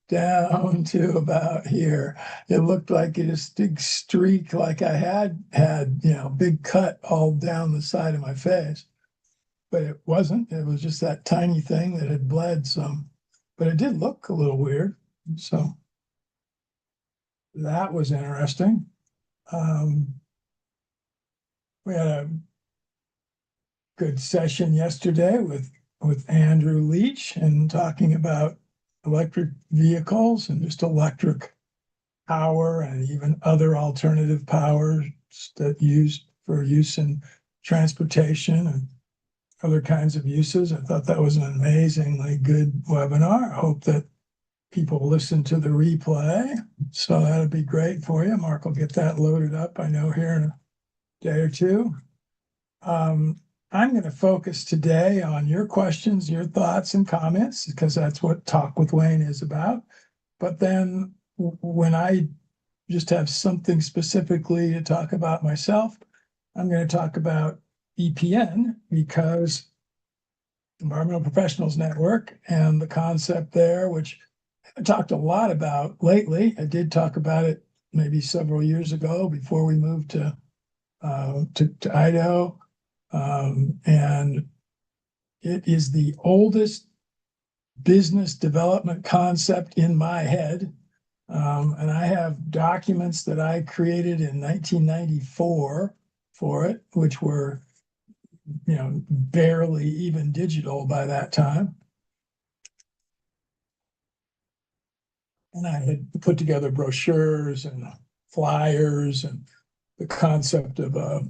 down to about here. It looked like a big streak, like I had, big cut all down the side of my face, but it wasn't. It was just that tiny thing that had bled some, but it did look a little weird. So that was interesting. We had a good session yesterday with Andrew Leach and talking about electric vehicles and just electric power and even other alternative powers that use in transportation and other kinds of uses. I thought that was an amazingly good webinar. I hope that people listen to the replay. So that'll be great for you. Mark will get that loaded up, I know, here in a day or two. I'm going to focus today on your questions, your thoughts and comments, because that's what Talk with Wayne is about. But then when I just have something specifically to talk about myself, I'm going to talk about EPN, because Environmental Professionals Network and the concept there, which I talked a lot about lately. I did talk about it maybe several years ago before we moved to Idaho. And it is the oldest business development concept in my head. And I have documents that I created in 1994 for it, which were, barely even digital by that time. And I had put together brochures and flyers and the concept of a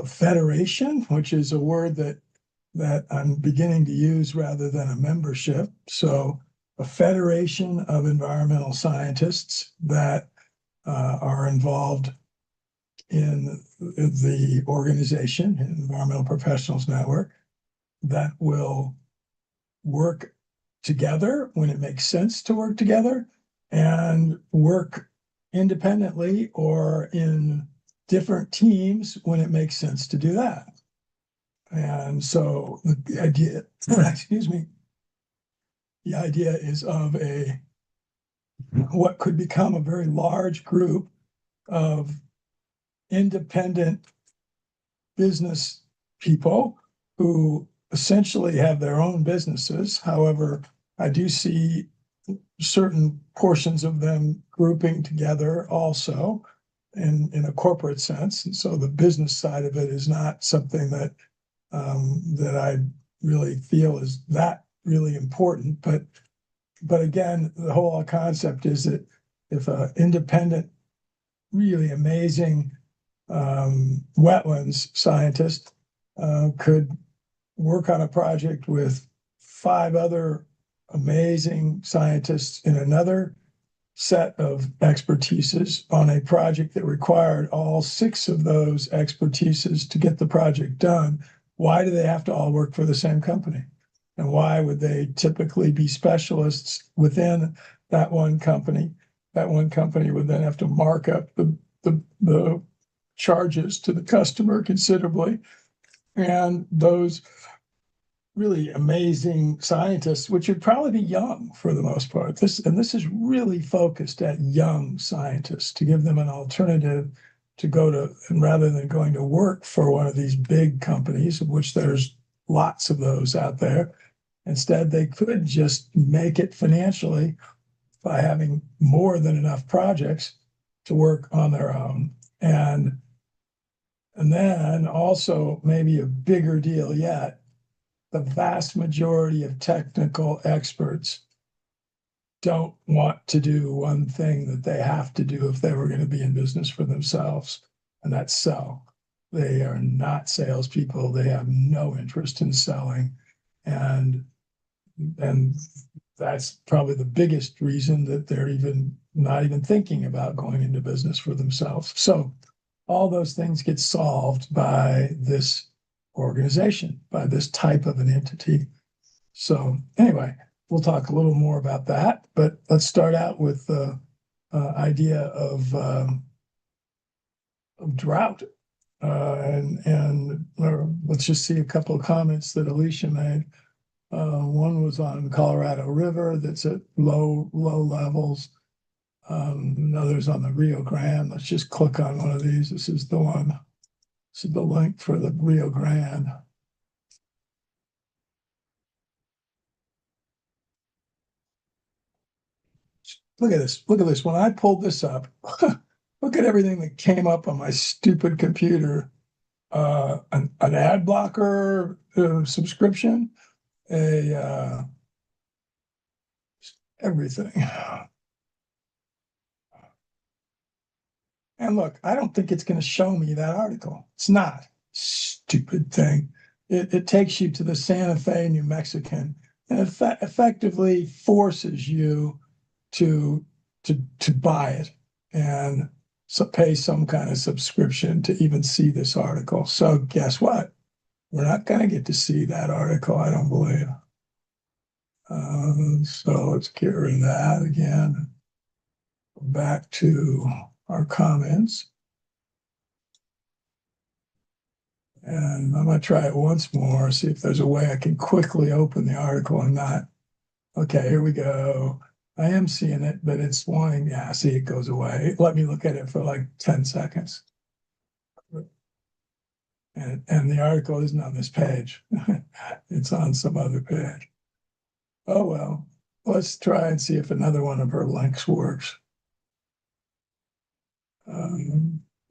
federation, which is a word that I'm beginning to use rather than a membership. So a federation of environmental scientists that are involved in the organization, Environmental Professionals Network, that will work together when it makes sense to work together and work independently or in different teams when it makes sense to do that. And so the idea, excuse me, the idea is of what could become a very large group of independent business people who essentially have their own businesses. However, I do see certain portions of them grouping together also in a corporate sense. And so the business side of it is not something that I really feel is that really important. But again, the whole concept is that if an independent, really amazing wetlands scientist could work on a project with 5 other amazing scientists in another set of expertises on a project that required all 6 of those expertises to get the project done, why do they have to all work for the same company? And why would they typically be specialists within that one company? That one company would then have to mark up the charges to the customer considerably. And those really amazing scientists, which would probably be young for the most part. This is really focused at young scientists to give them an alternative to go to, and rather than going to work for one of these big companies, of which there's lots of those out there. Instead, they could just make it financially by having more than enough projects to work on their own. And then also maybe a bigger deal yet, the vast majority of technical experts don't want to do one thing that they have to do if they were going to be in business for themselves, and that's sell. They are not salespeople. They have no interest in selling. And that's probably the biggest reason that they're not even thinking about going into business for themselves. So all those things get solved by this organization, by this type of an entity. So anyway, we'll talk a little more about that, but let's start out with the idea of drought. And let's just see a couple of comments that Alicia made. One was on Colorado River that's at low levels. Another's on the Rio Grande. Let's just click on one of these. This is the one. This is the link for the Rio Grande. Look at this. Look at this. When I pulled this up, look at everything that came up on my stupid computer. An ad blocker subscription, everything. And look, I don't think it's going to show me that article. It's not. Stupid thing. It takes you to the Santa Fe, New Mexican, and effectively forces you to buy it and pay some kind of subscription to even see this article. So guess what? We're not going to get to see that article, I don't believe. So let's get rid of that again. Back to our comments. And I'm going to try it once more, see if there's a way I can quickly open the article and not. Okay, here we go. I am seeing it, but it's wanting, yeah, see, it goes away. Let me look at it for like 10 seconds. And the article isn't on this page. It's on some other page. Oh, well, let's try and see if another one of her links works.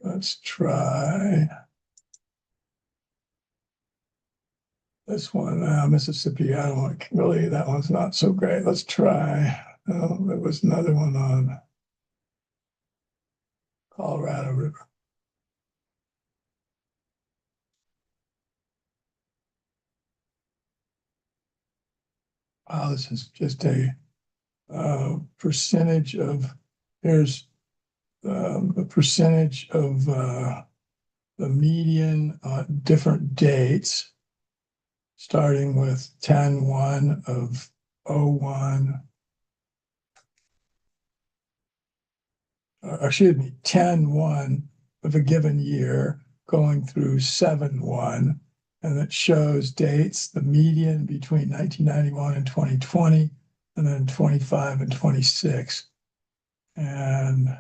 Let's try this one, Mississippi. I don't want really, that one's not so great. Let's try. Oh, there was another one on Colorado River. Oh, this is just a percentage of, here's the percentage of the median different dates, starting with 10-1 of 01, excuse me, 10-1 of a given year, going through 7-1, and it shows dates, the median between 1991 and 2020, and then 25 and 26. And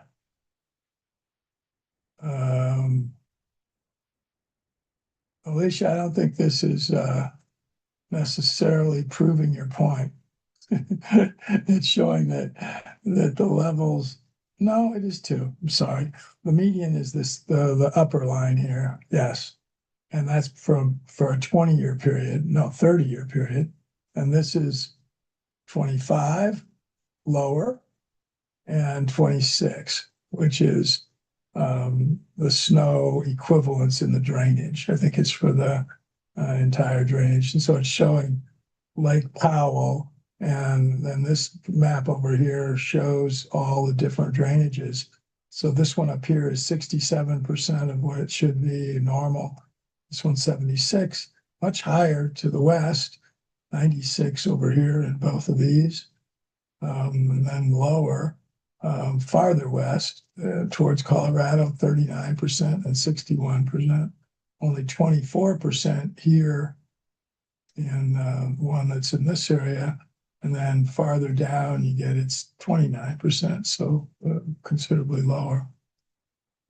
Alicia, I don't think this is necessarily proving your point. It's showing that the levels, no, it is too. I'm sorry. The median is the upper line here. Yes. And that's for a 20-year period, no, 30-year period. And this is 25 lower and 26, which is the snow equivalence in the drainage. I think it's for the entire drainage. And so it's showing Lake Powell. And then this map over here shows all the different drainages. So this one up here is 67% of what it should be normal. This one's 76, much higher to the west, 96 over here in both of these. And then lower, farther west towards Colorado, 39% and 61%. Only 24% here in one that's in this area. And then farther down, you get it's 29%, so considerably lower.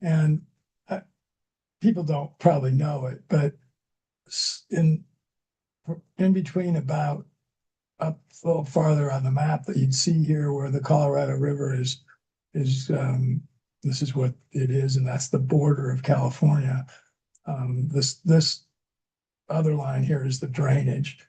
And people don't probably know it, but in between about up a little farther on the map that you'd see here where the Colorado River is this is what it is, and that's the border of California. This other line here is the drainage.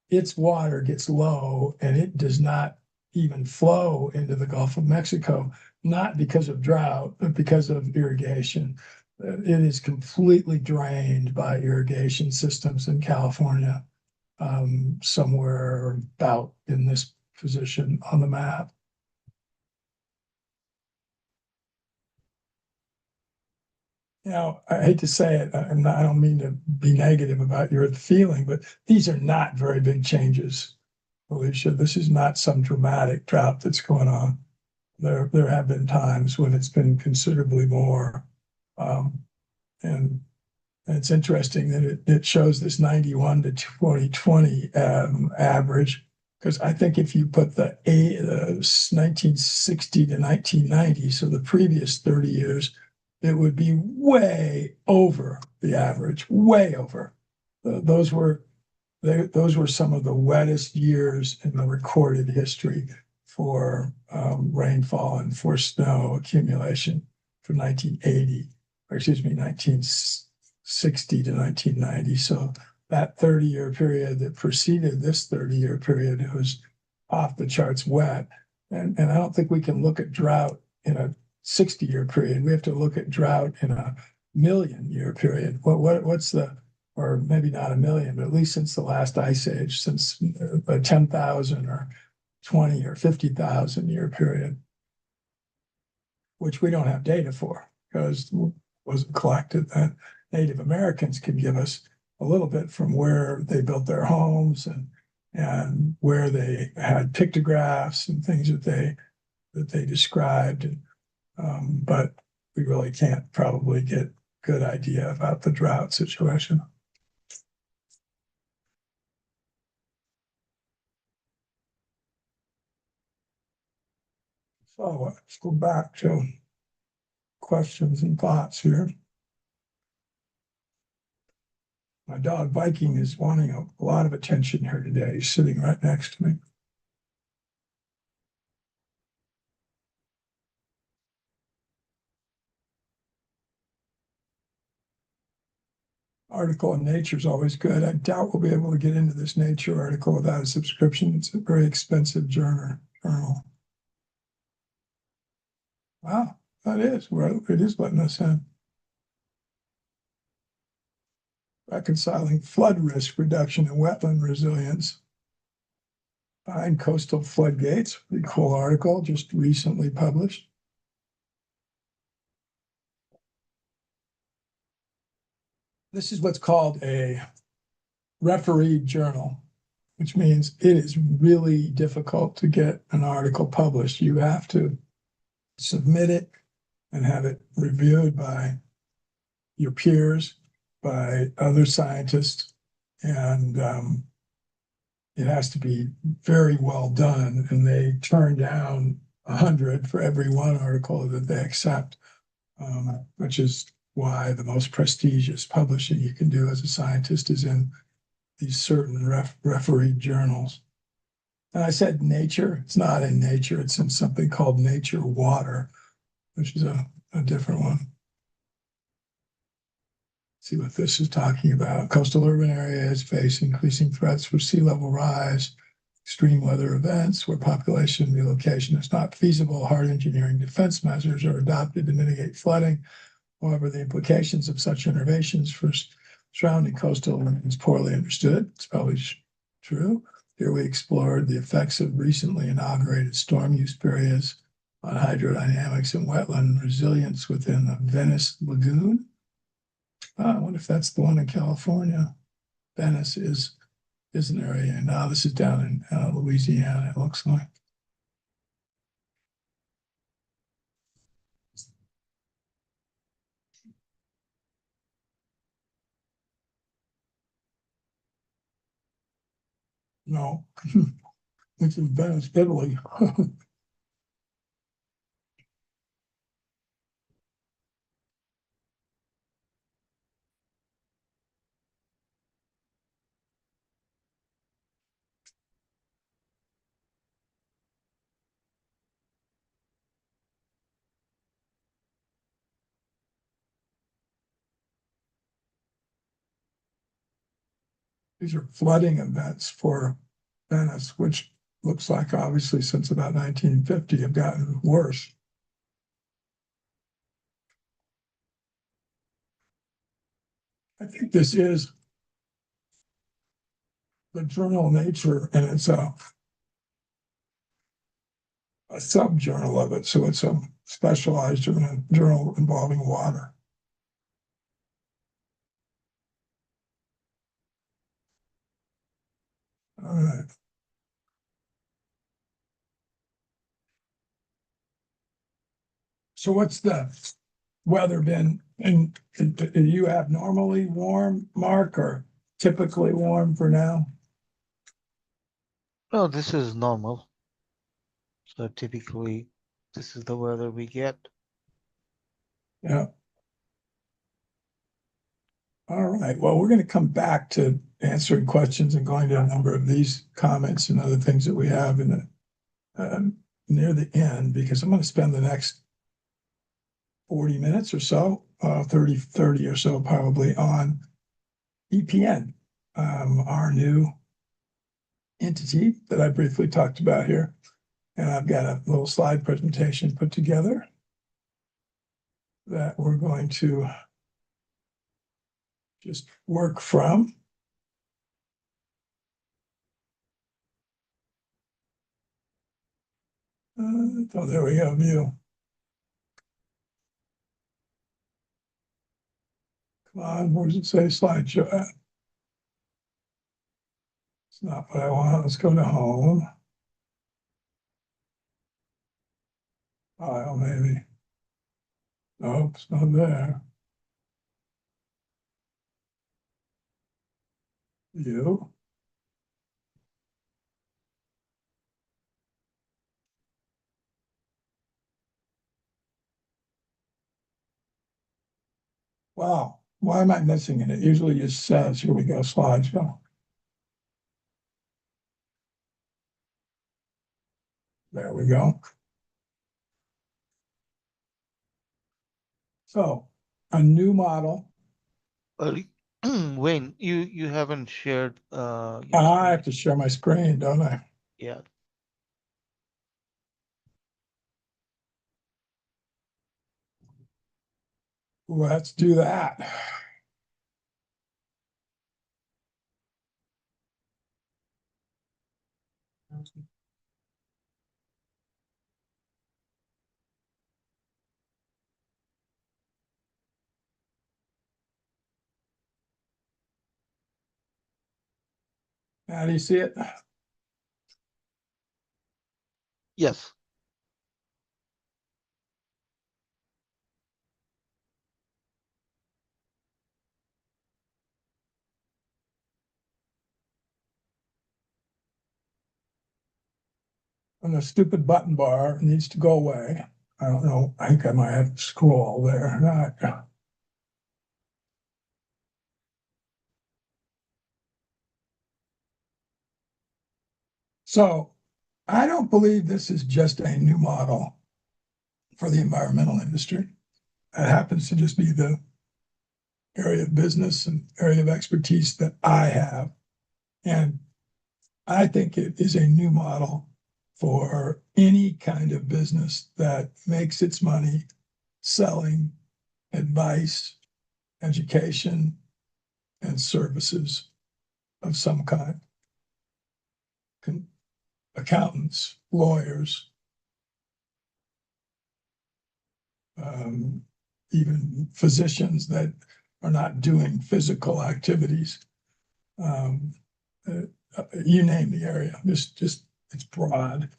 Its water gets low and it does not even flow into the Gulf of Mexico, not because of drought, but because of irrigation. It is completely drained by irrigation systems in California, somewhere about in this position on the map. You know, I hate to say it, I don't mean to be negative about your feeling, but these are not very big changes, Alicia. This is not some dramatic drought that's going on. There have been times when it's been considerably more, and And it's interesting that it shows this 91 to 2020 average, because I think if you put the 1960 to 1990, so the previous 30 years, it would be way over the average, way over. Those were some of the wettest years in the recorded history for rainfall and for snow accumulation from 1980, or excuse me, 1960 to 1990. So that 30-year period that preceded this 30-year period, it was off the charts wet. And I don't think we can look at drought in a 60-year period. We have to look at drought in a million-year period. What's the, or maybe not a million, but at least since the last ice age, since a 10,000 or 20 or 50,000 year period, which we don't have data for because it wasn't collected. That Native Americans can give us a little bit from where they built their homes and where they had pictographs and things that they described. But we really can't probably get a good idea about the drought situation. So let's go back to questions and thoughts here. My dog Viking is wanting a lot of attention here today. He's sitting right next to me. Article in Nature is always good. I doubt we'll be able to get into this Nature article without a subscription. It's a very expensive journal. Wow, that is. Well, it is letting us in. Reconciling flood risk reduction and wetland resilience behind coastal floodgates. Pretty cool article, just recently published. This is what's called a refereed journal, which means it is really difficult to get an article published. You have to submit it and have it reviewed by your peers, by other scientists, and it has to be very well done. And they turn down 100 for every one article that they accept, which is why the most prestigious publishing you can do as a scientist is in these certain refereed journals. And I said Nature. It's not in Nature. It's in something called Nature Water, which is a different one. See what this is talking about. Coastal urban areas face increasing threats for sea level rise, extreme weather events where population relocation is not feasible. Hard engineering defense measures are adopted to mitigate flooding. However, the implications of such innovations for surrounding coastal is poorly understood. It's probably true. Here we explored the effects of recently inaugurated storm use periods on hydrodynamics and wetland resilience within the Venice Lagoon. I wonder if that's the one in California. Venice is an area. And now this is down in Louisiana, it looks like. No, it's in Venice, Italy. These are flooding events for Venice, which looks like obviously since about 1950 have gotten worse. I think this is the journal Nature, and it's a sub-journal of it. So it's a specialized journal involving water. All right. So what's the weather been, and do you have normally warm, Mark, or typically warm for now? No, this is normal. So typically, this is the weather we get. Yeah. All right. Well, we're going to come back to answering questions and going to a number of these comments and other things that we have in the near the end, because I'm going to spend the next 40 minutes or so, 30 or so probably on EPN, our new entity that I briefly talked about here. And I've got a little slide presentation put together that we're going to just work from. Oh, there we go, view. Come on, where does it say slideshow at? It's not what I want. Let's go to home. File, maybe. Nope, it's not there. View. Wow, why am I missing it? It usually just says, here we go, slideshow. There we go. So, a new model. Wayne, you haven't shared your I have screen. to share my screen, don't I? Yeah. Let's do that. Now, do you see it? Yes. And the stupid button bar needs to go away. I don't know. I think I might have to scroll there. Not. So I don't believe this is just a new model for the environmental industry. It happens to just be the area of business and area of expertise that I have. And I think it is a new model for any kind of business that makes its money selling advice, education, and services of some kind. Accountants, lawyers, even physicians that are not doing physical activities. Um, you name the area, just it's broad.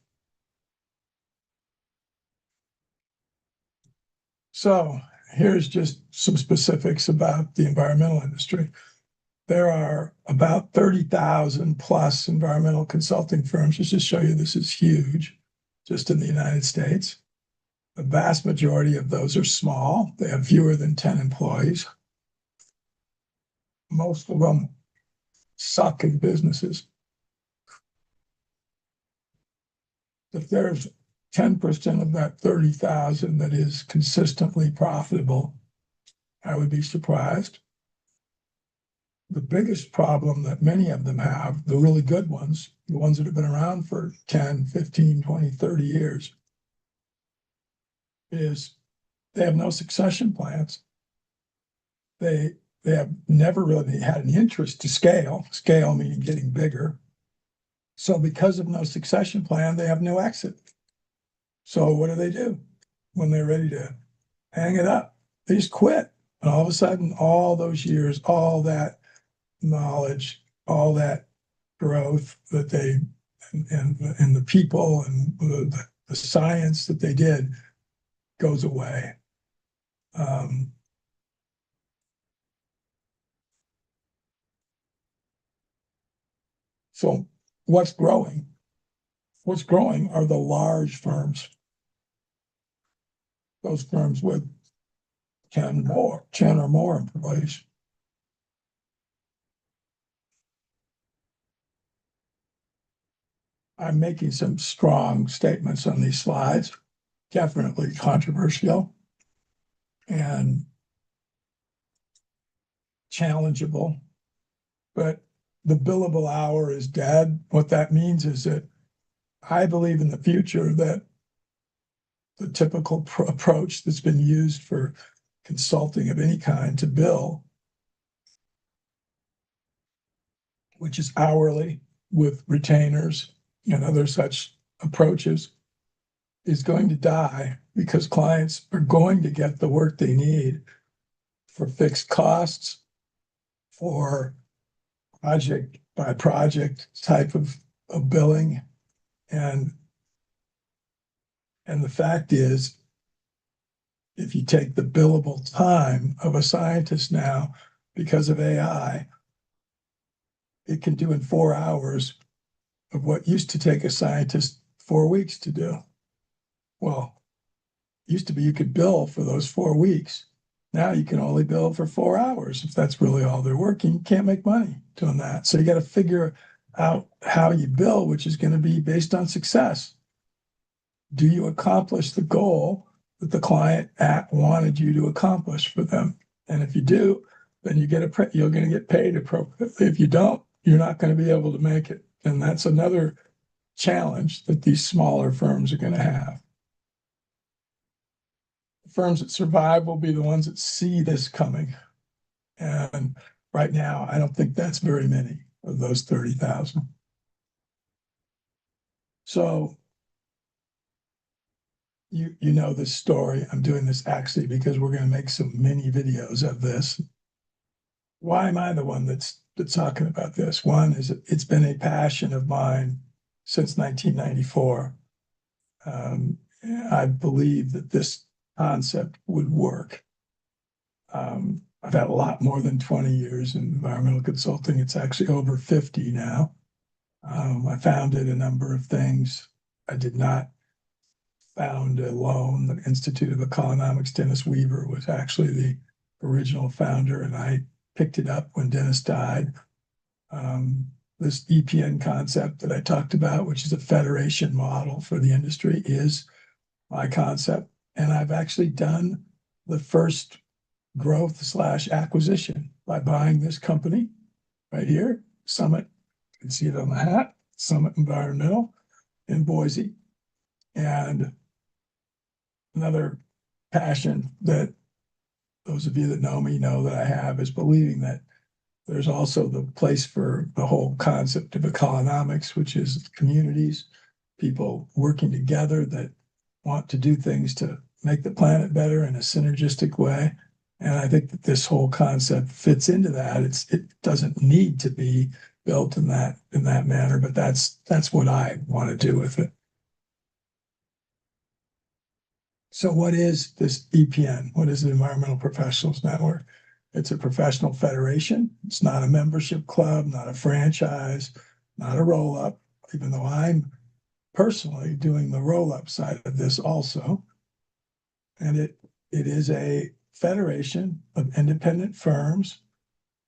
So here's just some specifics about the environmental industry. There are about 30,000 plus environmental consulting firms. Just to show you, this is huge, just in the United States. The vast majority of those are small. They have fewer than 10 employees. Most of them suck in businesses. If there's 10% of that 30,000 that is consistently profitable, I would be surprised. The biggest problem that many of them have, the really good ones, the ones that have been around for 10, 15, 20, 30 years, is they have no succession plans. They have never really had an interest to scale meaning getting bigger. So because of no succession plan, they have no exit. So what do? When they're ready to hang it up? They just quit. And all of a sudden, all those years, all that knowledge, all that growth that they and the people and the science that they did goes away. Um, so what's growing? What's growing are the large firms, those firms with 10 or more employees. I'm making some strong statements on these slides, definitely controversial and challengeable, but the billable hour is dead. What that means is that I believe in the future that the typical approach that's been used for consulting of any kind to bill, which is hourly with retainers and other such approaches, is going to die because clients are going to get the work they need for fixed costs, for project by project type of billing. And the fact is, if you take the billable time of a scientist now, because of AI, it can do in 4 hours of what used to take a scientist 4 weeks to do. Well, it used to be you could bill for those 4 weeks. Now you can only bill for 4 hours. If that's really all they're working, you can't make money doing that. So you got to figure out how you bill, which is going to be based on success. Do you accomplish the goal that the client wanted you to accomplish for them? And if you do, then you're going to get paid appropriately. If you don't, you're not going to be able to make it. And that's another challenge that these smaller firms are going to have. The firms that survive will be the ones that see this coming. And right now, I don't think that's very many of those 30,000. So you know this story. I'm doing this actually because we're going to make some mini videos of this. Why am I the one that's talking about this? One is it's been a passion of mine since 1994. I believe that this concept would work. I've had a lot more than 20 years in environmental consulting. It's actually over 50 now. I founded a number of things. I did not found alone. The Institute of Economics, Dennis Weaver was actually the original founder, and I picked it up when Dennis died. This EPN concept that I talked about, which is a federation model for the industry, is my concept. And I've actually done the first growth/acquisition by buying this company right here, Summit. You can see it on the hat, Summit Environmental in Boise. And another passion that those of you that know me know that I have is believing that there's also the place for the whole concept of economics, which is communities, people working together that want to do things to make the planet better in a synergistic way. And I think that this whole concept fits into that. It doesn't need to be built in that manner, but that's what I want to do with it. So what is this EPN? What is the Environmental Professionals Network? It's a professional federation. It's not a membership club, not a franchise, not a roll-up, even though I'm personally doing the roll-up side of this also. And it is a federation of independent firms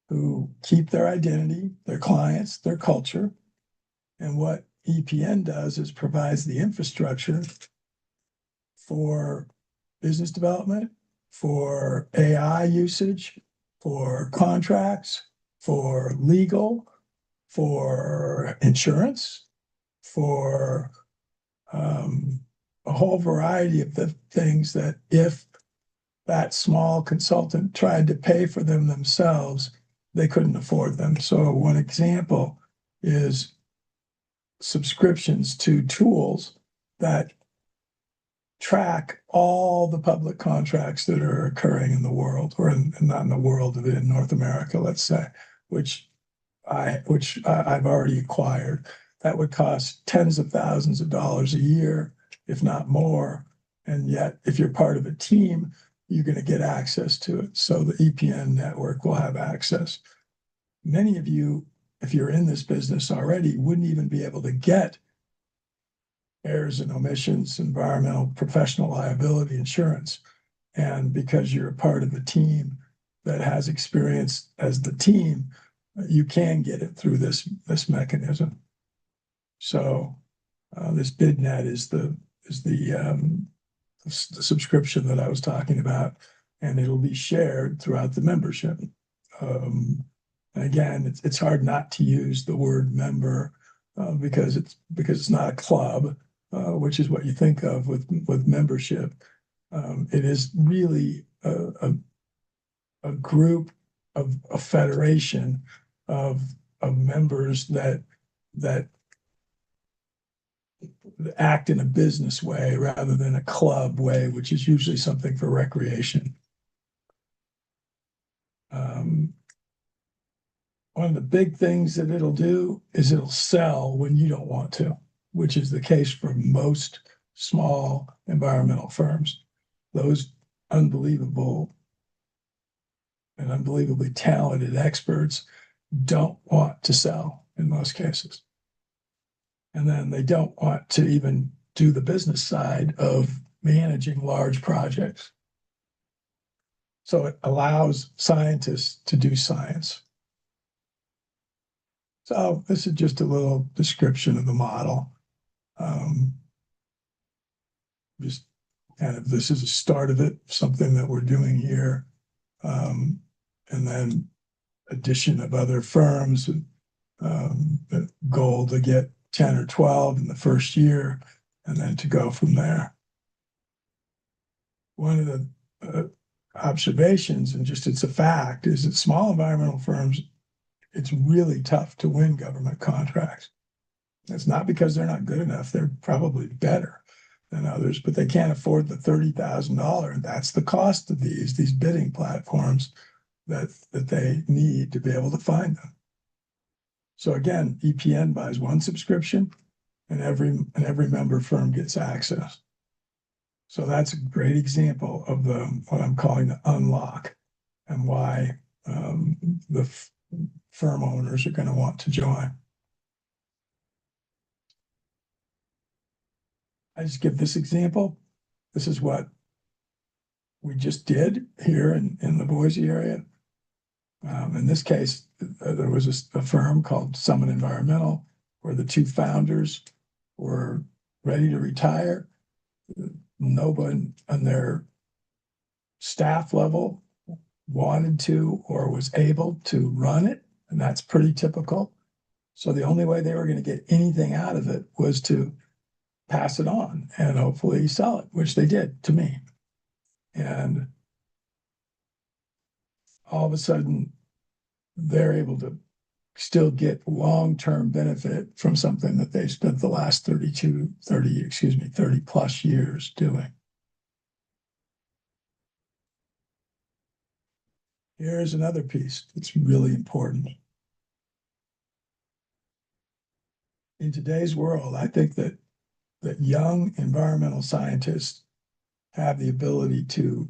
who keep their identity, their clients, their culture. And what EPN does is provides the infrastructure for business development, for AI usage, for contracts, for legal, for insurance, for a whole variety of the things that if that small consultant tried to pay for them themselves, they couldn't afford them. So one example is subscriptions to tools that track all the public contracts that are occurring in the world, or not in the world, in North America, let's say, which I've already acquired. That would cost tens of thousands of dollars a year, if not more. And yet, if you're part of a team, you're going to get access to it. So the EPN network will have access. Many of you, if you're in this business already, wouldn't even be able to get errors and omissions, environmental professional liability insurance. And because you're a part of the team that has experience as the team, you can get it through this mechanism. So this BidNet is the subscription that I was talking about, and it'll be shared throughout the membership. Again, it's hard not to use the word member because it's not a club, which is what you think of with membership. It is really a group of a federation of members that act in a business way rather than a club way, which is usually something for recreation. One of the big things that it'll do is it'll sell when you don't want to, which is the case for most small environmental firms. Those unbelievably talented experts don't want to sell in most cases. And then they don't want to even do the business side of managing large projects. So it allows scientists to do science. So this is just a little description of the model. Just kind of, this is a start of it, something that we're doing here. And then addition of other firms, the goal to get 10 or 12 in the first year, and then to go from there. One of the observations, and just it's a fact, is that small environmental firms, it's really tough to win government contracts. It's not because they're not good enough. They're probably better than others, but they can't afford the $30,000. And that's the cost of these bidding platforms that they need to be able to find them. So again, EPN buys one subscription and every member firm gets access. So that's a great example of what I'm calling the unlock and why the firm owners are going to want to join. I just give this example. This is what we just did here in the Boise area. In this case, there was a firm called Summit Environmental where the two founders were ready to retire. No one on their staff level wanted to or was able to run it, and that's pretty typical. So the only way they were going to get anything out of it was to pass it on and hopefully sell it, which they did to me. And all of a sudden, they're able to still get long-term benefit from something that they spent the last 30 plus years doing. Here's another piece that's really important. In today's world, I think that young environmental scientists have the ability to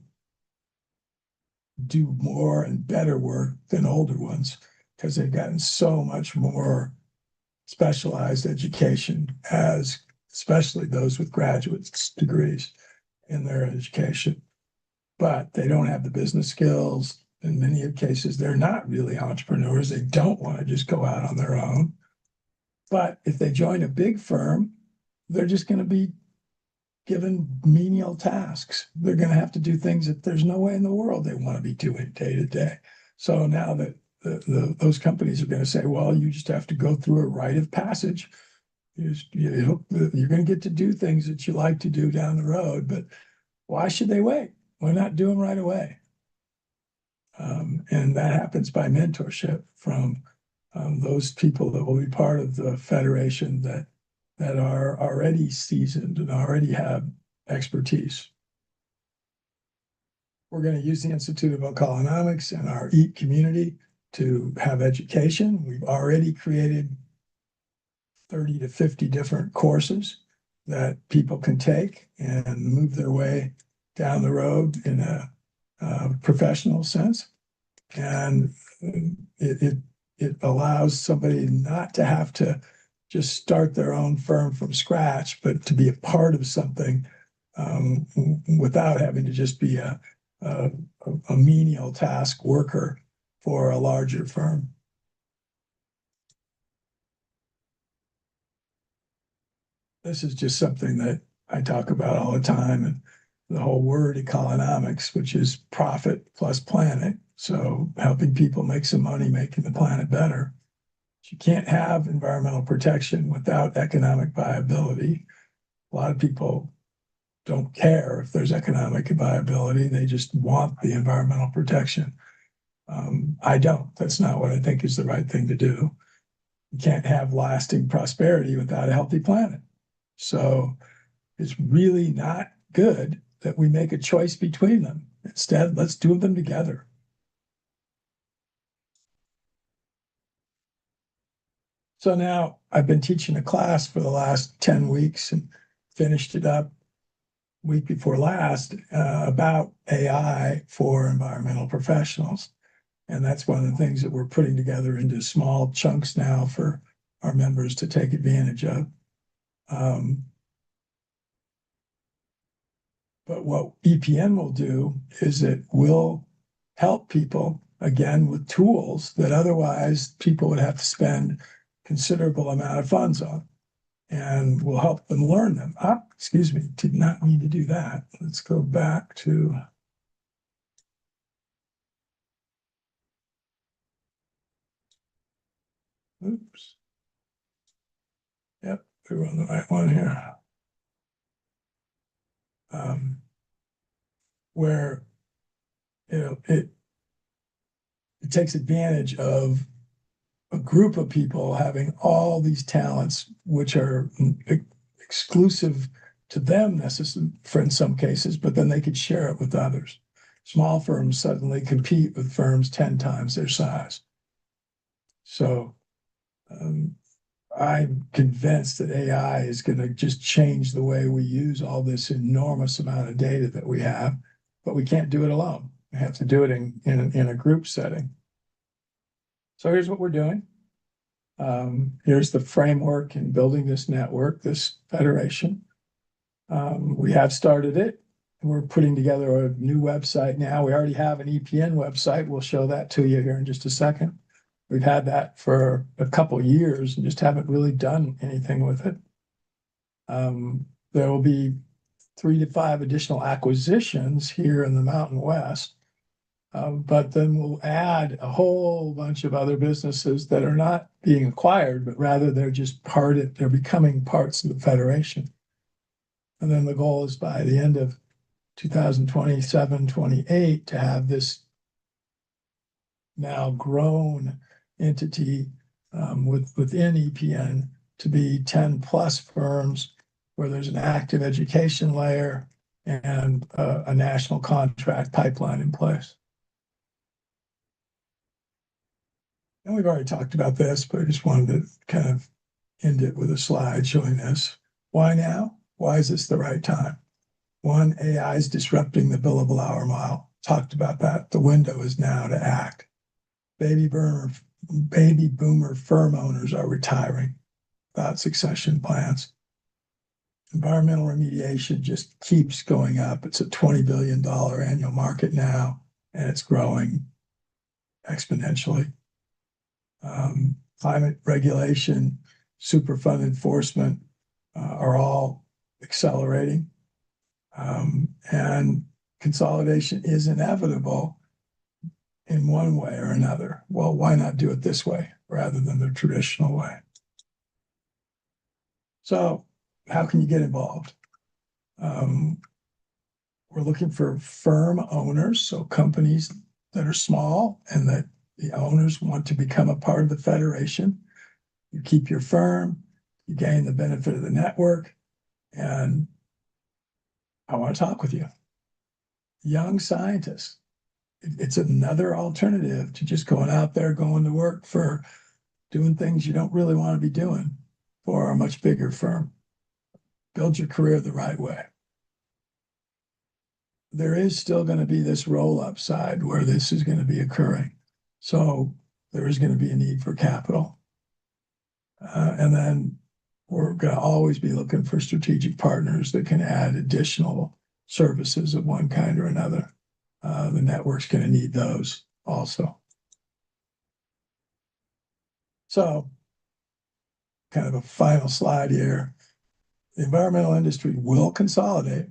do more and better work than older ones because they've gotten so much more specialized education, as especially those with graduate degrees in their education. But they don't have the business skills. In many cases, they're not really entrepreneurs. They don't want to just go out on their own. But if they join a big firm, they're just going to be given menial tasks. They're going to have to do things that there's no way in the world they want to be doing day to day. So now that those companies are going to say, well, you just have to go through a rite of passage. You're going to get to do things that you like to do down the road, but why should they wait? Why not do them right away? And that happens by mentorship from those people that will be part of the federation that are already seasoned and already have expertise. We're going to use the Institute of Oeconomics and our EAT community to have education. We've already created 30 to 50 different courses that people can take and move their way down the road in a professional sense. And it allows somebody not to have to just start their own firm from scratch, but to be a part of something without having to just be a menial task worker for a larger firm. This is just something that I talk about all the time, and the whole word economics, which is profit plus planet. So helping people make some money, making the planet better. You can't have environmental protection without economic viability. A lot of people don't care if there's economic viability. They just want the environmental protection. I don't. That's not what I think is the right thing to do. You can't have lasting prosperity without a healthy planet. So it's really not good that we make a choice between them. Instead, let's do them together. So now I've been teaching a class for the last 10 weeks and finished it up week before last about AI for environmental professionals. And that's one of the things that we're putting together into small chunks now for our members to take advantage of. But what EPN will do is it will help people, again, with tools that otherwise people would have to spend considerable amount of funds on, and will help them learn them. Excuse me, did not mean to do that. Let's go back to oops. Yep, we were on the right one here. Where it takes advantage of a group of people having all these talents, which are exclusive to them, necessarily for in some cases, but then they could share it with others. Small firms suddenly compete with firms 10 times their size. So I'm convinced that AI is going to just change the way we use all this enormous amount of data that we have, but we can't do it alone. We have to do it in a group setting. So here's what we're doing. Here's the framework in building this network, this federation. We have started it. We're putting together a new website now. We already have an EPN website. We'll show that to you here in just a second. We've had that for a couple of years and just haven't really done anything with it. There will be 3 to 5 additional acquisitions here in the Mountain West. But then we'll add a whole bunch of other businesses that are not being acquired, but rather they're just they're becoming parts of the federation. And then the goal is by the end of 2027, 28 to have this now grown entity within EPN to be 10 plus firms where there's an active education layer and a national contract pipeline in place. And we've already talked about this, but I just wanted to kind of end it with a slide showing this. Why now? Why is this the right time? One, AI is disrupting the billable hour model. Talked about that. The window is now to act. Baby boomer firm owners are retiring without succession plans. Environmental remediation just keeps going up. It's a $20 billion annual market now, and it's growing exponentially. Climate regulation, Superfund enforcement are all accelerating. And consolidation is inevitable in one way or another. Well, why not do it this way rather than the traditional way? So how can you get involved? We're looking for firm owners, so companies that are small and that the owners want to become a part of the federation. You keep your firm, you gain the benefit of the network, and I want to talk with you. Young scientists. It's another alternative to just going out there, going to work for doing things you don't really want to be doing for a much bigger firm. Build your career the right way. there is still going to be this roll-up side where this is going to be occurring. So there is going to be a need for capital. And then we're going to always be looking for strategic partners that can add additional services of one kind or another. The network's going to need those also. So, kind of a final slide here. The environmental industry will consolidate.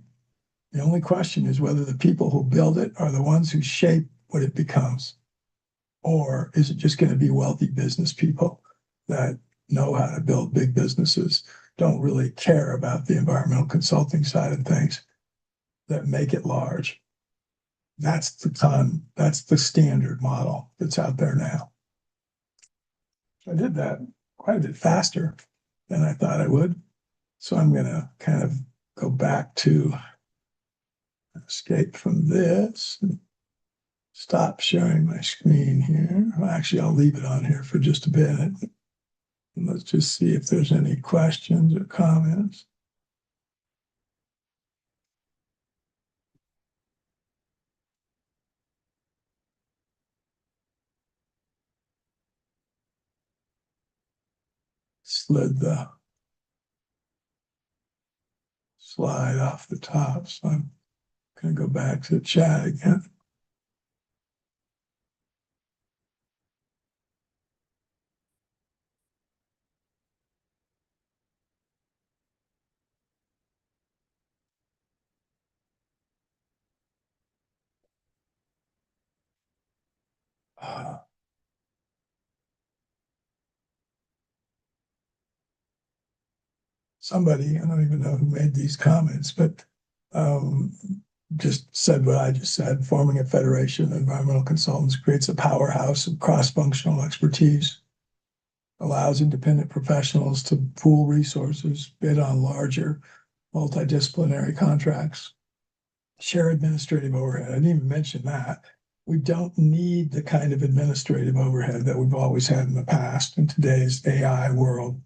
The only question is whether the people who build it are the ones who shape what it becomes. Or is it just going to be wealthy business people that know how to build big businesses, don't really care about the environmental consulting side of things, that make it large? That's the standard model that's out there now. I did that quite a bit faster than I thought I would. So I'm going to kind of go back to escape from this and stop sharing my screen here. Well, actually, I'll leave it on here for just a minute. And let's just see if there's any questions or comments. Slid the slide off the top, so I'm going to go back to the chat again. Somebody, I don't even know who made these comments, but just said what I just said. Forming a federation of environmental consultants creates a powerhouse of cross-functional expertise, allows independent professionals to pool resources, bid on larger multidisciplinary contracts, share administrative overhead. I didn't even mention that. We don't need the kind of administrative overhead that we've always had in the past in today's AI world.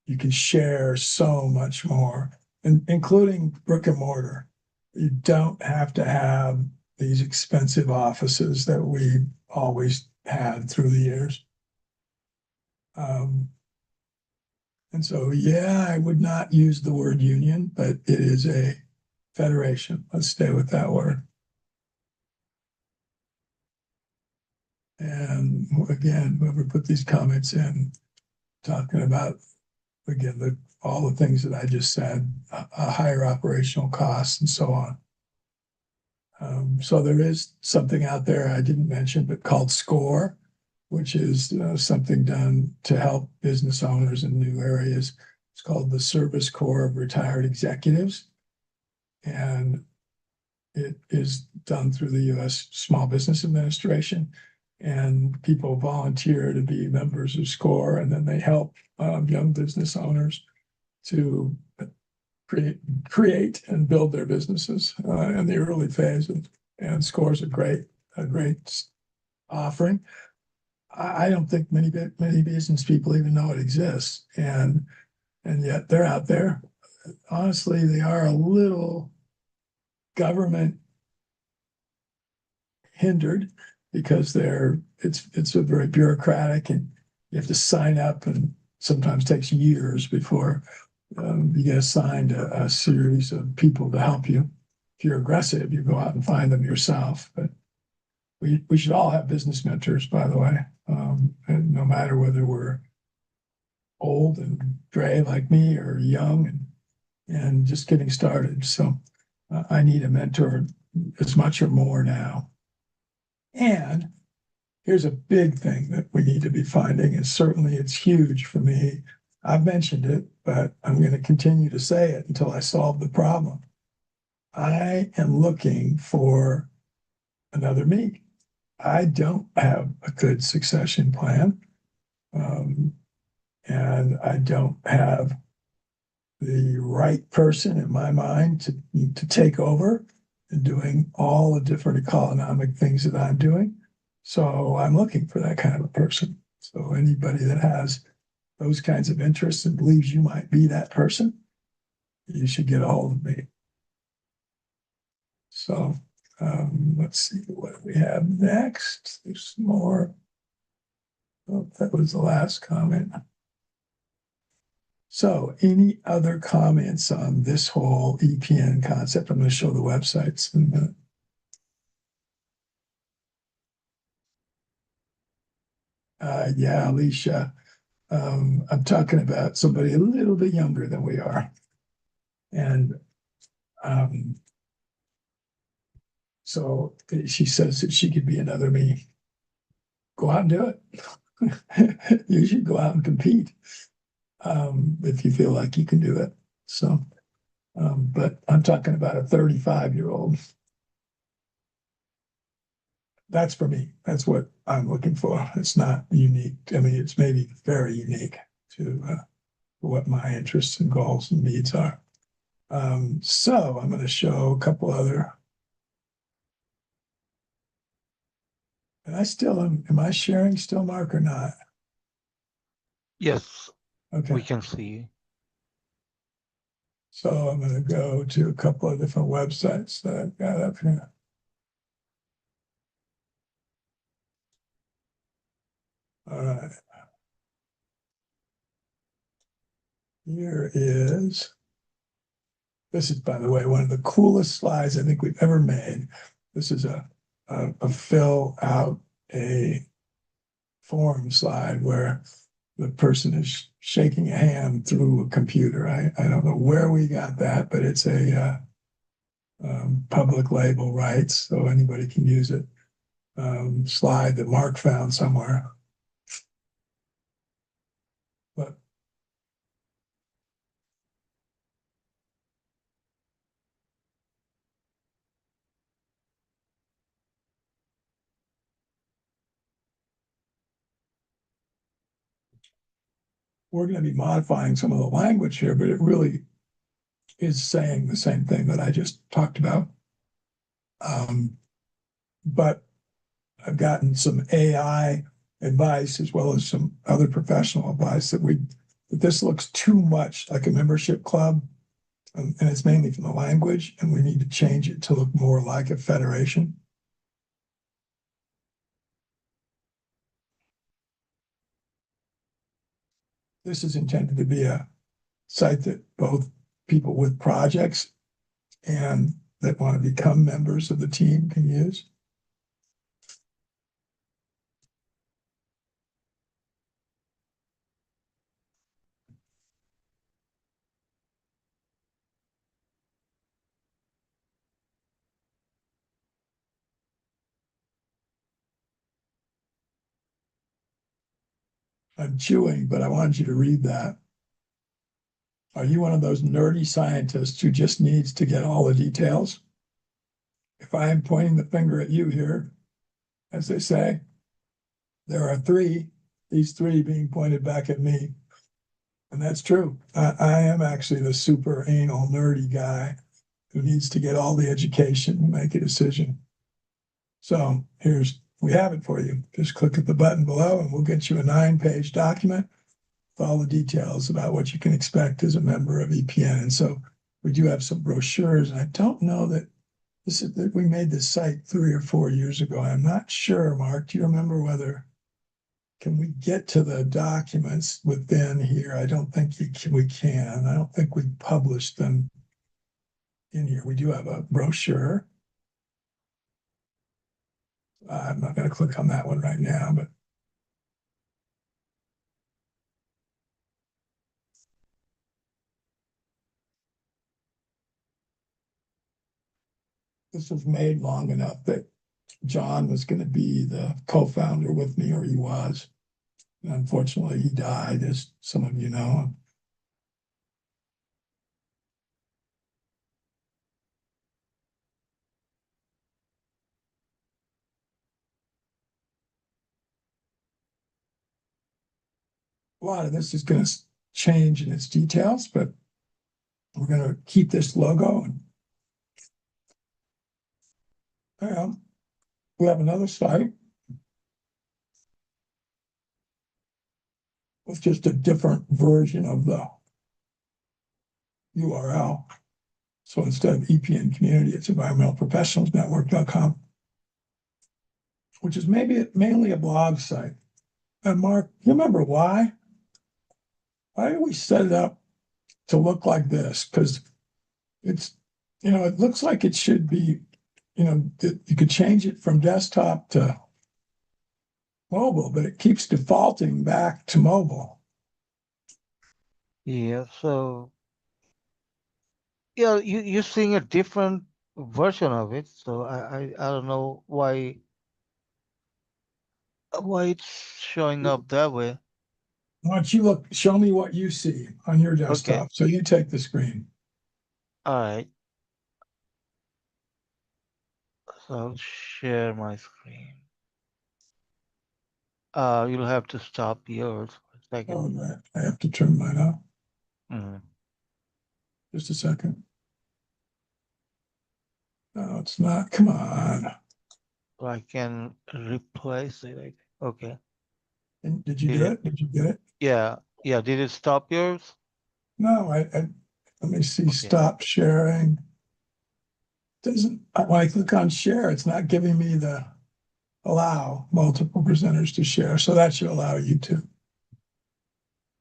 You can share so much more, including brick and mortar. You don't have to have these expensive offices that we always had through the years. And so, yeah, I would not use the word union, but it is a federation. Let's stay with that word. And again, whoever put these comments in, talking about, again, all the things that I just said, higher operational costs and so on. So there is something out there I didn't mention, but called SCORE, which is something done to help business owners in new areas. It's called the Service Corps of Retired Executives. And it is done through the U.S. Small Business Administration. And people volunteer to be members of SCORE, and then they help young business owners to create and build their businesses in the early phases. And SCORE is a great offering. I don't think many business people even know it exists, and yet they're out there. Honestly, they are a little government hindered because it's a very bureaucratic, and you have to sign up, and sometimes takes years before you get assigned a series of people to help you. If you're aggressive, you go out and find them yourself. But we should all have business mentors, by the way, and no matter whether we're old and gray like me or young and just getting started. So I need a mentor as much or more now. And here's a big thing that we need to be finding, and certainly it's huge for me. I've mentioned it, but I'm going to continue to say it until I solve the problem. I am looking for another me. I don't have a good succession plan, and I don't have the right person in my mind to take over and doing all the different economic things that I'm doing. So I'm looking for that kind of a person. So anybody that has those kinds of interests and believes you might be that person, you should get a hold of me. So let's see what we have next. There's some more. Oh, that was the last comment. So any other comments on this whole EPN concept? I'm going to show the websites in a minute. Yeah, Alicia, I'm talking about somebody a little bit younger than we are. And so she says that she could be another me. Go out and do it. You should go out and compete if you feel like you can do it. So, but I'm talking about a 35-year-old. That's for me. That's what I'm looking for. It's not unique. I mean, it's maybe very unique to what my interests and goals and needs are. So I'm going to show a couple other. And I still am I sharing still, Mark, or not? Yes, we Okay. can see you. So I'm going to go to a couple of different websites that I've got up here. All right. This is, by the way, one of the coolest slides I think we've ever made. This is a fill out a form slide where the person is shaking a hand through a computer. I don't know where we got that, but it's a public label rights, so anybody can use it. Slide that Mark found somewhere. But we're going to be modifying some of the language here, but it really is saying the same thing that I just talked about. But I've gotten some AI advice as well as some other professional advice that this looks too much like a membership club, and it's mainly from the language, and we need to change it to look more like a federation. This is intended to be a site that both people with projects and that want to become members of the team can use. I'm chewing, but I wanted you to read that. Are you one of those nerdy scientists who just needs to get all the details? If I am pointing the finger at you here, as they say, there are these three being pointed back at me. And that's true. I am actually the super anal nerdy guy who needs to get all the education and make a decision. So we have it for you. Just click at the button below and we'll get you a 9-page document with all the details about what you can expect as a member of EPN. And so we do have some brochures. And I don't know that we made this site 3 or 4 years ago. I'm not sure, Mark. Do you remember can we get to the documents within here? I don't think we can. I don't think we published them in here. We do have a brochure. I'm not going to click on that one right now, but this was made long enough that John was going to be the co-founder with me, or he was. And unfortunately, he died, as some of you know. A lot of this is going to change in its details, but we're going to keep this logo. And we have another site with just a different version of the URL. So instead of EPN community, it's environmentalprofessionalsnetwork.com, which is mainly a blog site. And Mark, you remember why? Why did we set it up to look like this? Because it's, it looks like it should be, you could change it from desktop to mobile, but it keeps defaulting back to mobile. Yeah, so yeah, you're seeing a different version of it, so I don't know why it's showing up that way. Why don't you show me what you see on your Okay, desktop? So you take the screen. all right. So I'll share my screen. You'll have to stop yours for a second. Oh, right. I have to turn mine off. Mm. Just a second. No, it's not. Come on. So I can replace it. Okay. And did you Did do it? it? Did you get it? Yeah. Yeah. Did it stop yours? No, let me see. Okay. Stop sharing. Doesn't, when I click on share, it's not giving me the allow multiple presenters to share. So that should allow you to.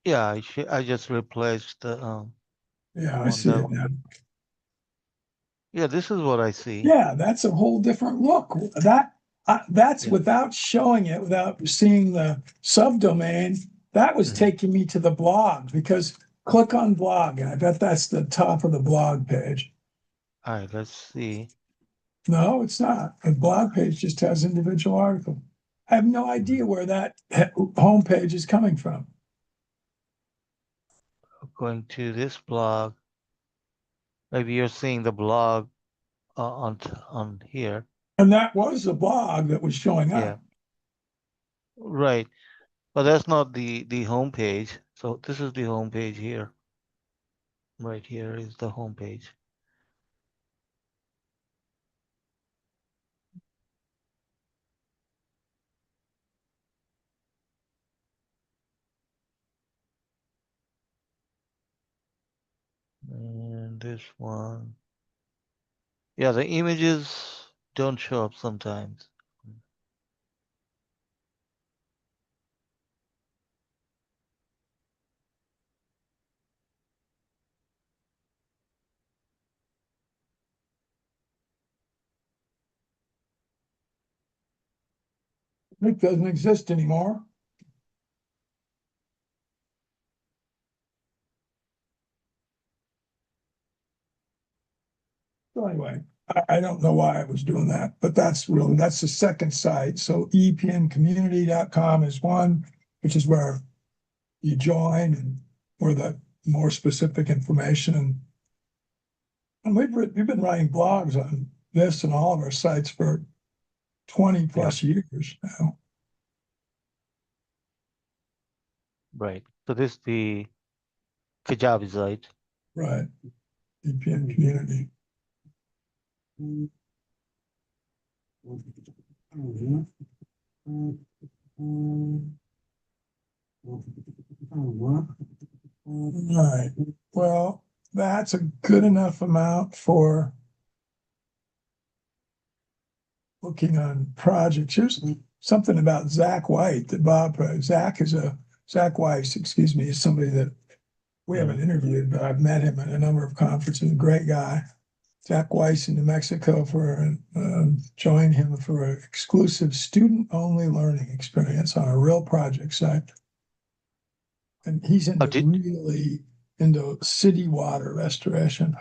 Yeah. I just replaced the Yeah, I one see that. it now. Yeah. This is what I see. Yeah, that's a whole different look. That's Yeah. without showing it, without seeing the subdomain. That was Mhm. taking me to the blog because click on blog, and I bet that's the top of the blog page. All right. Let's see. No, it's not. A blog page just has individual articles. I have no idea where that homepage is coming from. Going to this blog. Maybe you're seeing the blog on here. And that was the blog that was showing Yeah. up. Right. But that's not the home page. So this is the home page here. Right here is the home page. And this one. Yeah, the images don't show up sometimes. It doesn't exist anymore. So anyway, I don't know why I was doing that, but that's the second site. So epncommunity.com is one, which is where you join and where the more specific information. And we've been writing blogs on this and all of our sites for 20 Yeah, plus years now. right. So this is the Kajabi site. Right. EPN community. Right. Well, that's a good enough amount for looking on projects. Here's something about Zach White that Zach Weiss, excuse me, is somebody that we haven't interviewed, but I've met him at a number of conferences. A great guy. Zach Weiss in New Mexico joined him for an exclusive student-only learning experience on a real project site. And he's Oh, did really into city water restoration.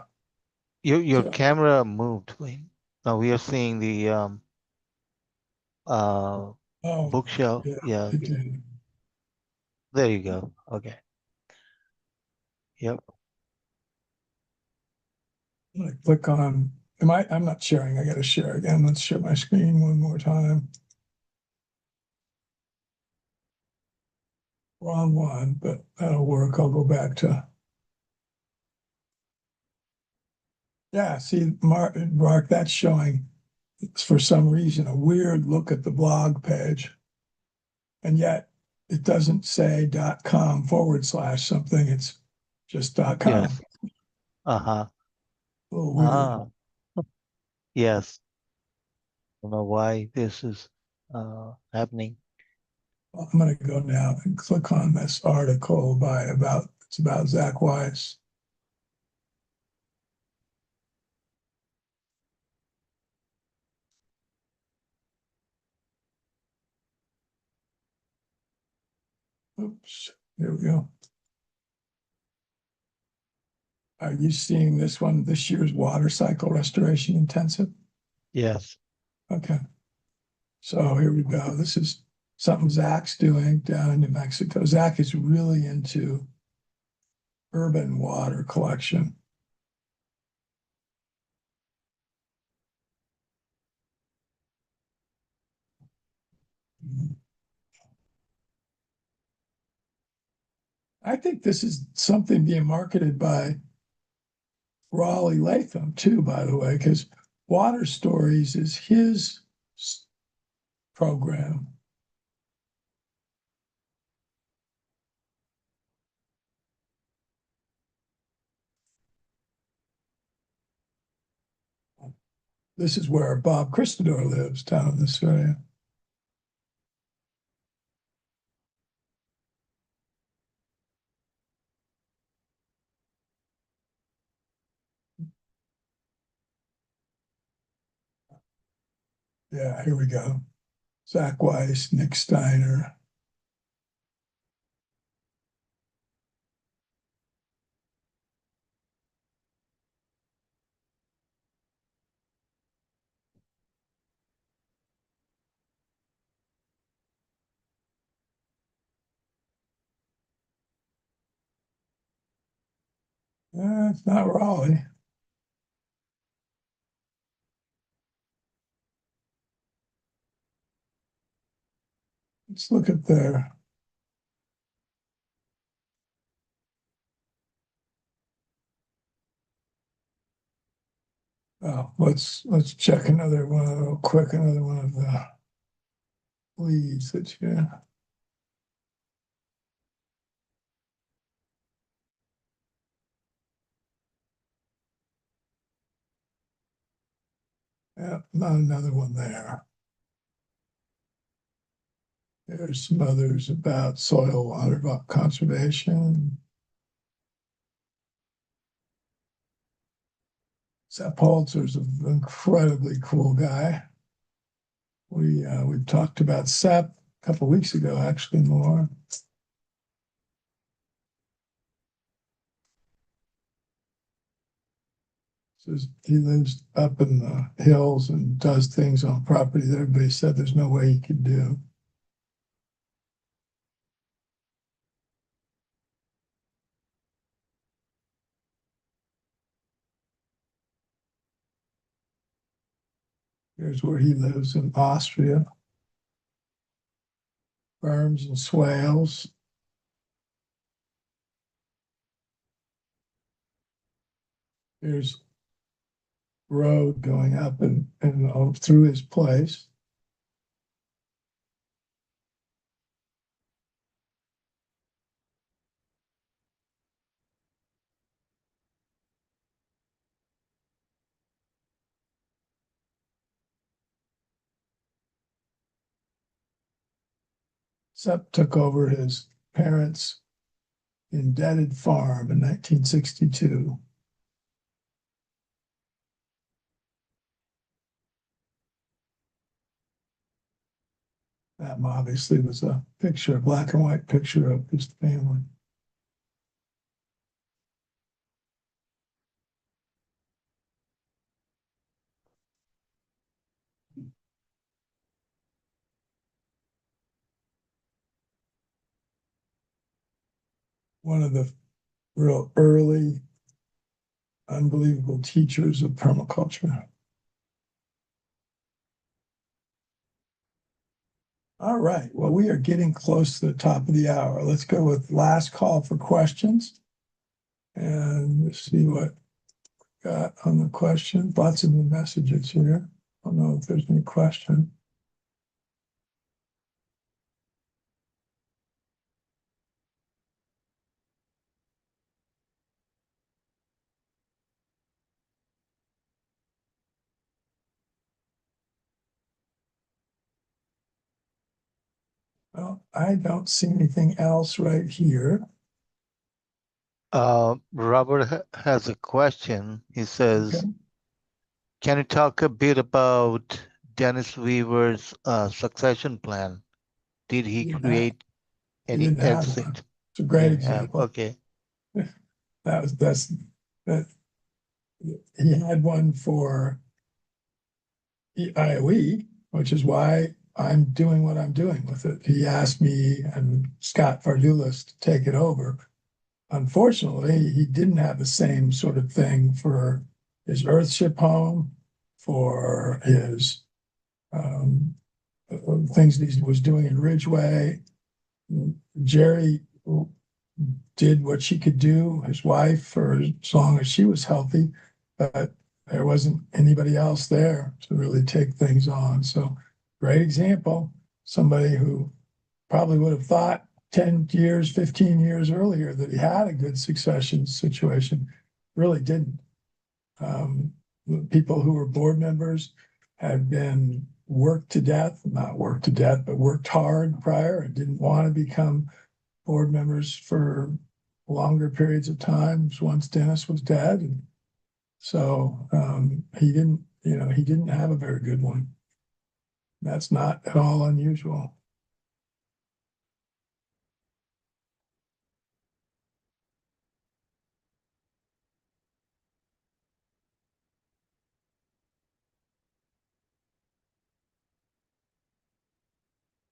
your So, camera moved? Wait. Now we are seeing the uh oh, bookshelf. yeah, Yeah, it did. there you go. Okay. Yep. I click on, I'm not sharing. I got to share again. Let's share my screen one more time. Wrong one, but that'll work. I'll go back to, yeah, see, Mark, that's showing, for some reason, a weird look at the blog page. And yet it doesn't say .com / something. It's just .com. Yes. Uh-huh. A little weird. Ah, yes. I don't know why this is happening. Well, I'm going to go now and click on this article it's about Zach Weiss. Oops, here we go. Are you seeing this one, this year's water cycle restoration intensive? Yes. Okay, so here we go. This is something Zach's doing down in New Mexico. Zach is really into urban water collection. I think this is something being marketed by Raleigh Latham too, by the way, because Water Stories is his program. This is where Bob Christador lives down in this area. Yeah, here we go. Zach Weiss, Nick Steiner. It's not Raleigh. Let's look at their. Oh, let's check another one real quick. Another one of the leads that you. Yeah, not another one there. There's some others about soil water conservation. Sepp Holzer's an incredibly cool guy. We talked about Sepp a couple of weeks ago, actually, more. Says he lives up in the hills and does things on property that everybody said there's no way he could do. Here's where he lives in Austria, berms and swales. Here's road going up and through his place. Sepp took over his parents' indebted farm in 1962. That obviously was a picture, a black and white picture of his family. One of the real early, unbelievable teachers of permaculture. All right. Well, we are getting close to the top of the hour. Let's go with last call for questions. And let's see what we got on the question. Lots of new messages here. I don't know if there's any question. Well, I don't see anything else right here. Robert has a question. He says, Okay. can you talk a bit about Dennis Weaver's succession plan? Did he He didn't have, create he any didn't have one. exit? It's a He great didn't have. example. Okay. That he had one for IOE, which is why I'm doing what I'm doing with it. He asked me and Scott Fardulis to take it over. Unfortunately, he didn't have the same sort of thing for his Earthship home, for his things that he was doing in Ridgeway. Jerry did what she could do, his wife, for as long as she was healthy, but there wasn't anybody else there to really take things on. So, great example. Somebody who probably would have thought 10 years, 15 years earlier that he had a good succession situation, really didn't. People who were board members had been worked to death, not worked to death, but worked hard prior and didn't want to become board members for longer periods of time once Dennis was dead. And so he didn't have a very good one. That's not at all unusual.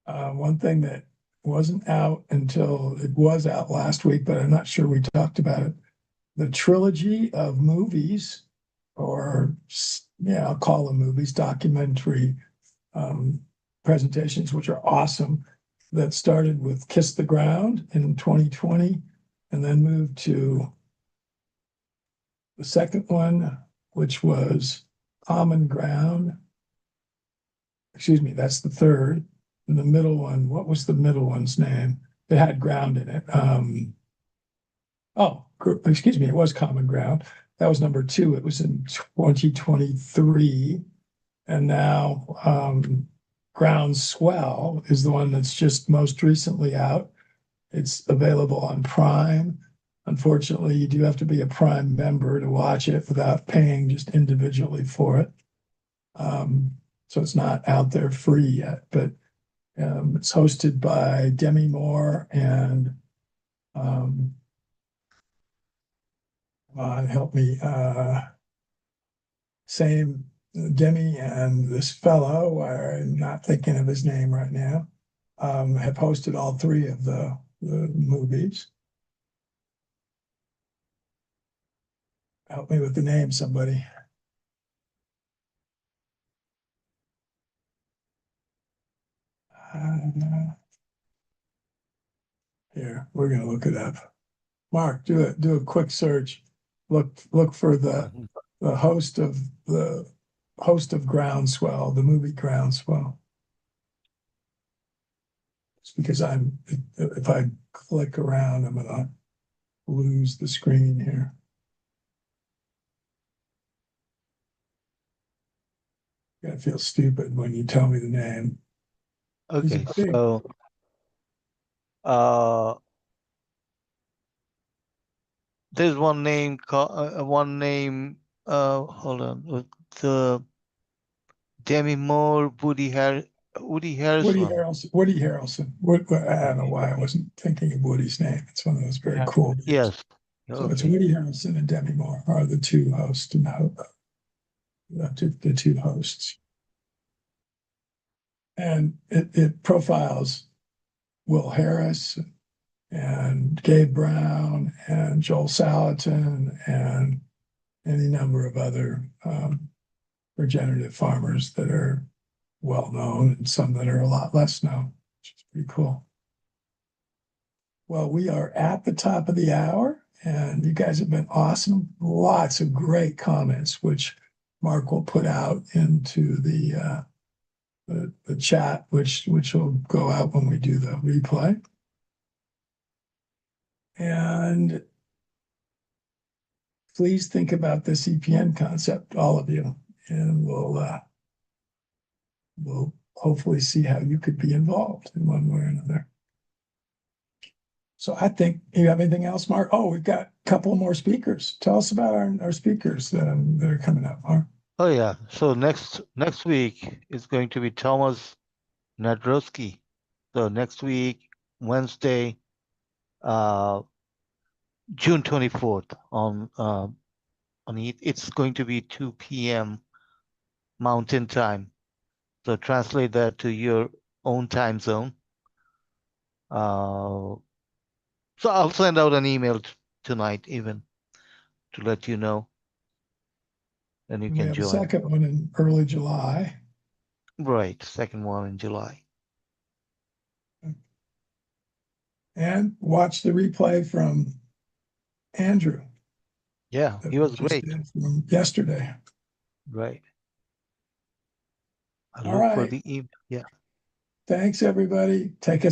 One thing that wasn't out until it was out last week, but I'm not sure we talked about it. The trilogy of movies, or yeah, I'll call them movies, documentary um, presentations, which are awesome, that started with Kiss the Ground in 2020 and then moved to the second one, which was Common Ground. Excuse me, that's the third. And the middle one, what was the middle one's name? It had ground in it. Excuse me, it was Common Ground. That was number two. It was in 2023. And now Groundswell is the one that's just most recently out. It's available on Prime. Unfortunately, you do have to be a Prime member to watch it without paying just individually for it. So it's not out there free yet, but it's hosted by Demi Moore and help me, same Demi and this fellow, I'm not thinking of his name right now, have hosted all three of the movies. Help me with the name, somebody. Uh, Here, we're gonna look it up. Mark, do a quick search. Look for Mhm. the host of Groundswell, the movie Groundswell. It's because if I click around, I'm gonna lose the screen here. I feel stupid when you tell me the name. He's a Okay, big, so uh, there's one name called hold on, with the Demi Moore, Woody Woody Harrison. Harrelson. Woody Harrelson. I don't know why I wasn't thinking of Woody's name. It's one of those very cool names. Yes. So it's Okay. Woody Harrelson and Demi Moore are the two hosts, and the two hosts. And it profiles Will Harris and Gabe Brown and Joel Salatin and any number of other regenerative farmers that are well known and some that are a lot less known, which is pretty cool. Well, we are at the top of the hour, and you guys have been awesome. Lots of great comments, which Mark will put out into the chat, which will go out when we do the replay. And please think about this EPN concept, all of you, and we'll hopefully see how you could be involved in one way or another. So I think, you have anything else, Mark? Oh, we've got a couple more speakers. Tell us about our speakers that are coming up, Mark. Oh yeah. So next week is going to be Thomas Nadrowski. So next week, Wednesday, June 24th it's going to be 2 p.m. Mountain Time. So translate that to your own time zone. So I'll send out an email tonight even to let you know. And you We can have a join. second one in early July. Right, second one in July. And watch the replay from Andrew Yeah, that he we was just great. did from yesterday. Right. I All look for right. the email. Yeah. Thanks, everybody. Take us